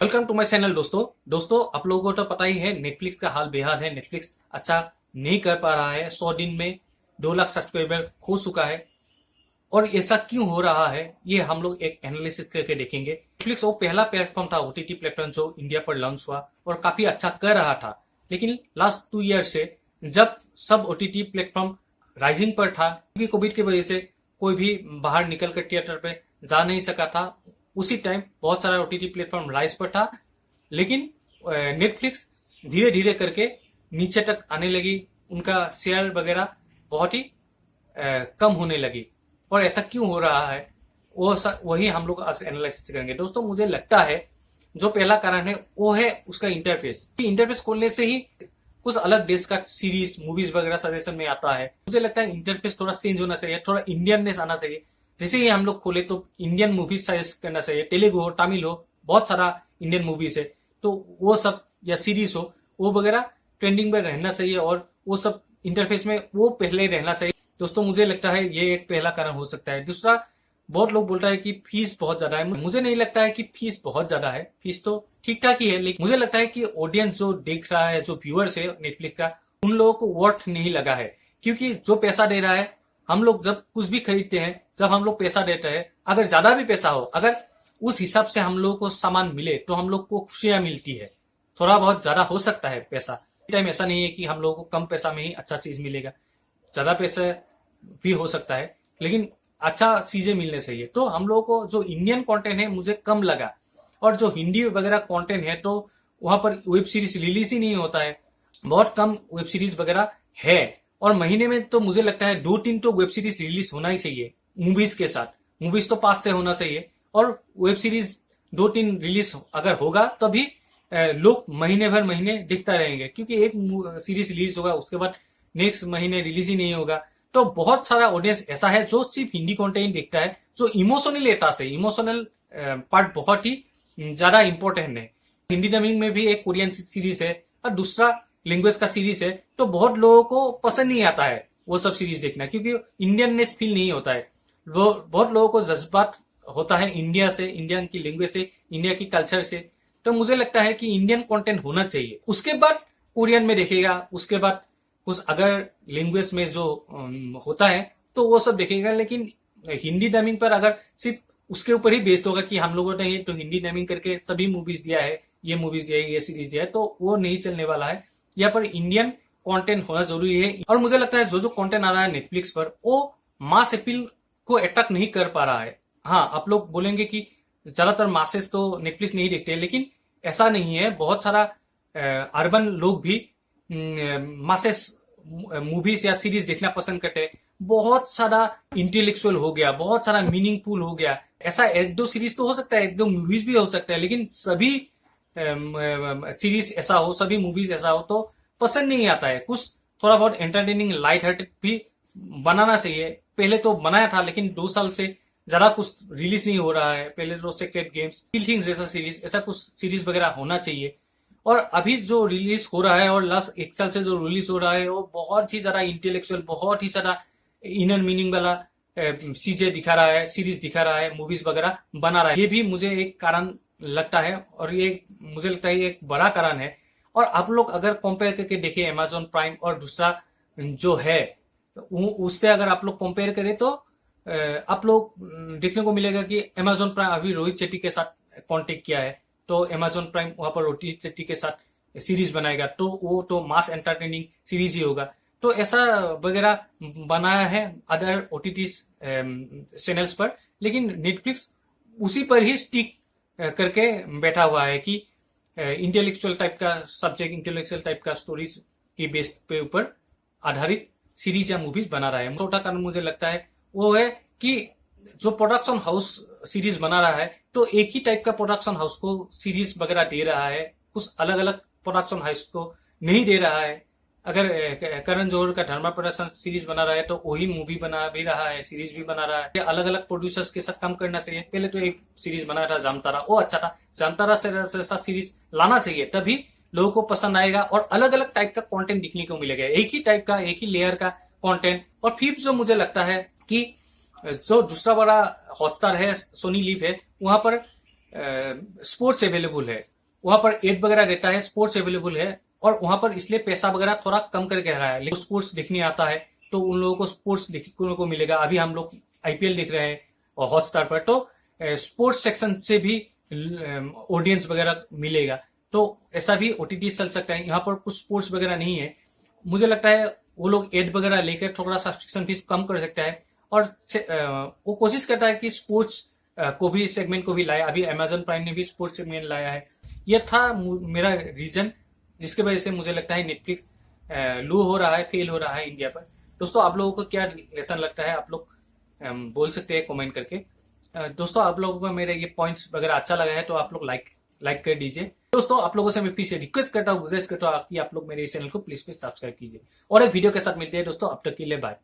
Welcome to my channel. दोस्तों आप लोगों को तो पता ही है नेटफ्लिक्स का हाल बेहाल है। नेटफ्लिक्स अच्छा नहीं कर पा रहा है। 100 दिन में 2 लाख सब्सक्राइबर खो चुका है। और ऐसा क्यों हो रहा है ये हम लोग एक एनालिसिस करके देखेंगे। नेटफ्लिक्स वो पहला प्लेटफॉर्म था, ओटीटी प्लेटफॉर्म, जो इंडिया पर लॉन्च हुआ और काफी अच्छा कर रहा था। लेकिन लास्ट 2 ईयर से जब सब ओटीटी प्लेटफॉर्म राइजिंग पर था, क्योंकि कोविड की वजह से कोई भी बाहर निकलकर थिएटर पे जा नहीं सका था, उसी टाइम बहुत सारा ओटीटी प्लेटफॉर्म राइज पर था। लेकिन नेटफ्लिक्स धीरे धीरे करके नीचे तक आने लगी, उनका शेयर वगैरह बहुत ही कम होने लगी। और ऐसा क्यों हो रहा है वही हम लोग आज एनालिसिस करेंगे। दोस्तों मुझे लगता है जो पहला कारण है वो है उसका इंटरफेस। इंटरफेस खोलने से ही कुछ अलग देश का सीरीज मूवीज वगैरह सजेशन में आता है। मुझे लगता है इंटरफेस थोड़ा चेंज होना चाहिए, थोड़ा इंडियननेस आना चाहिए। जैसे ही हम लोग खोले तो इंडियन मूवीज सजेस्ट करना चाहिए, तेलुगु हो, तमिल हो, बहुत सारा इंडियन मूवीज है, तो वो सब या सीरीज हो वो वगैरह ट्रेंडिंग में रहना चाहिए और वो सब इंटरफेस में वो पहले रहना चाहिए। दोस्तों मुझे लगता है ये एक पहला कारण हो सकता है। दूसरा, बहुत लोग बोलता है कि फीस बहुत ज्यादा है। मुझे नहीं लगता है कि फीस बहुत ज्यादा है। फीस तो ठीक ठाक ही है, लेकिन मुझे लगता है कि ऑडियंस जो देख रहा है, जो व्यूअर्स है नेटफ्लिक्स का, उन लोगों को वर्थ नहीं लगा है। क्योंकि जो पैसा दे रहा है, हम लोग जब कुछ भी खरीदते हैं, जब हम लोग पैसा देते हैं, अगर ज्यादा भी पैसा हो, अगर उस हिसाब से हम लोगों को सामान मिले तो हम लोग को खुशियां मिलती है। थोड़ा बहुत ज्यादा हो सकता है पैसा, टाइम ऐसा नहीं है कि हम लोगों को कम पैसा में ही अच्छा चीज मिलेगा। ज्यादा पैसा भी हो सकता है, लेकिन अच्छा चीजें मिलने चाहिए। तो हम लोगों को जो इंडियन कंटेंट है मुझे कम लगा, और जो हिंदी वगैरह कंटेंट है तो वहां पर वेब सीरीज रिलीज ही नहीं होता है, बहुत कम वेब सीरीज वगैरह है। और महीने में तो मुझे लगता है 2-3 तो वेब सीरीज रिलीज होना ही चाहिए मूवीज के साथ। मूवीज तो 5 से होना चाहिए और वेब सीरीज 2-3 रिलीज अगर होगा तभी लोग महीने भर महीने देखता रहेंगे। क्योंकि एक सीरीज रिलीज होगा उसके बाद नेक्स्ट महीने रिलीज ही नहीं होगा। तो बहुत सारा ऑडियंस ऐसा है जो सिर्फ हिंदी कंटेंट देखता है, जो इमोशनल अटैच है। इमोशनल पार्ट बहुत ही ज्यादा इंपॉर्टेंट है। हिंदी डबिंग में भी एक कोरियन सीरीज है और दूसरा लैंग्वेज का सीरीज है, तो बहुत लोगों को पसंद नहीं आता है वो सब सीरीज देखना, क्योंकि इंडियननेस फील नहीं होता है। बहुत लोगों को जज्बात होता है इंडिया से, इंडियन की लैंग्वेज से, इंडिया की कल्चर से। तो मुझे लगता है कि इंडियन कंटेंट होना चाहिए, उसके बाद कोरियन में देखेगा, उसके बाद कुछ अगर लैंग्वेज में जो होता है तो वो सब देखेगा। लेकिन हिंदी डबिंग पर अगर सिर्फ उसके ऊपर ही बेस्ड होगा कि हम लोगों ने तो हिंदी डबिंग करके सभी मूवीज दिया है, ये मूवीज दिया है, ये सीरीज दिया है, तो वो नहीं चलने वाला है। यहाँ पर इंडियन कंटेंट होना जरूरी है। और मुझे लगता है जो कंटेंट आ रहा है नेटफ्लिक्स पर वो मास अपील को अट्रैक्ट नहीं कर पा रहा है। हाँ, आप लोग बोलेंगे कि ज्यादातर मासेस तो नेटफ्लिक्स नहीं देखते, लेकिन ऐसा नहीं है। बहुत सारा अर्बन लोग भी मासेस मूवीज या सीरीज देखना पसंद करते हैं। बहुत सारा इंटेलेक्चुअल हो गया, बहुत सारा मीनिंगफुल हो गया। ऐसा 1-2 सीरीज तो हो सकता है, 1-2 मूवीज भी हो सकता है, लेकिन सभी सीरीज ऐसा हो, सभी मूवीज ऐसा हो तो पसंद नहीं आता है। कुछ थोड़ा बहुत एंटरटेनिंग लाइट हार्टेड भी बनाना चाहिए। पहले तो बनाया था, लेकिन 2 साल से ज्यादा कुछ रिलीज नहीं हो रहा है। पहले तो सेक्रेट गेम्स, किल थिंग्स जैसा सीरीज, ऐसा कुछ सीरीज वगैरह होना चाहिए। और अभी जो रिलीज हो रहा है और लास्ट 1 साल से जो रिलीज हो रहा है वो बहुत ही ज्यादा इंटेलेक्चुअल, बहुत ही ज्यादा इनर मीनिंग वाला चीजें दिखा रहा है, सीरीज दिखा रहा है, मूवीज वगैरह बना रहा है। ये भी मुझे एक कारण लगता है, और ये मुझे लगता है ये एक बड़ा कारण है। और आप लोग अगर कंपेयर करके देखें अमेजोन प्राइम और दूसरा जो है, उससे अगर आप लोग कंपेयर करें तो आप लोग देखने को मिलेगा कि अमेजोन प्राइम अभी रोहित शेट्टी के साथ कॉन्टेक्ट किया है, तो अमेजोन प्राइम वहां पर रोहित शेट्टी के साथ सीरीज बनाएगा, तो वो तो मास एंटरटेनिंग सीरीज ही होगा। तो ऐसा वगैरह बनाया है अदर ओटीटी चैनल्स पर, लेकिन नेटफ्लिक्स उसी पर ही स्टिक करके बैठा हुआ है कि इंटेलेक्चुअल टाइप का सब्जेक्ट, इंटेलेक्चुअल टाइप का स्टोरीज की बेस पे ऊपर आधारित सीरीज या मूवीज बना रहा है। छोटा कारण मुझे लगता है वो है कि जो प्रोडक्शन हाउस सीरीज बना रहा है, तो एक ही टाइप का प्रोडक्शन हाउस को सीरीज वगैरह दे रहा है, कुछ अलग अलग प्रोडक्शन हाउस को नहीं दे रहा है। अगर करण जौहर का धर्मा प्रोडक्शन सीरीज बना रहा है तो वही मूवी बना भी रहा है, सीरीज भी बना रहा है। अलग अलग प्रोड्यूसर्स के साथ काम करना चाहिए। पहले तो एक सीरीज बना था जामतारा, वो अच्छा था, जामतारा से साथ सीरीज लाना चाहिए, तभी लोगों को पसंद आएगा और अलग अलग टाइप का कंटेंट दिखने को मिलेगा। एक ही टाइप का, एक ही लेयर का कंटेंट। और फिर जो मुझे लगता है कि जो दूसरा बड़ा हॉटस्टार है, सोनी लिव है, वहां पर स्पोर्ट्स अवेलेबल है। वहां पर एड वगैरह रहता है, स्पोर्ट्स अवेलेबल है, और वहां पर इसलिए पैसा वगैरह थोड़ा कम करके रखा है। लेकिन स्पोर्ट्स देखने आता है तो उन लोगों को स्पोर्ट्स देखने को मिलेगा। अभी हम लोग आईपीएल देख रहे हैं और हॉटस्टार पर, तो स्पोर्ट्स सेक्शन से भी ऑडियंस वगैरह मिलेगा। तो ऐसा भी ओटीटी चल सकता है। यहाँ पर कुछ स्पोर्ट्स वगैरह नहीं है, मुझे लगता है वो लोग एड वगैरह लेकर थोड़ा सब्सक्रिप्शन फीस कम कर सकता है, और वो कोशिश करता है कि स्पोर्ट्स को भी सेगमेंट को भी लाया। अभी अमेजन प्राइम ने भी स्पोर्ट्स सेगमेंट लाया है। ये था मेरा रीजन जिसके वजह से मुझे लगता है नेटफ्लिक्स लो हो रहा है, फेल हो रहा है इंडिया पर। दोस्तों आप लोगों को क्या लेसन लगता है, आप लोग बोल सकते हैं कमेंट करके। दोस्तों आप लोगों को मेरे ये पॉइंट्स वगैरह अच्छा लगा है तो आप लोग लाइक कर दीजिए। दोस्तों आप लोगों से मैं फिर से रिक्वेस्ट करता हूँ, गुजारिश करता हूँ कि आप लोग मेरे इस चैनल को प्लीज सब्सक्राइब कीजिए, और एक वीडियो के साथ मिलते हैं दोस्तों। अब तक के लिए बाय।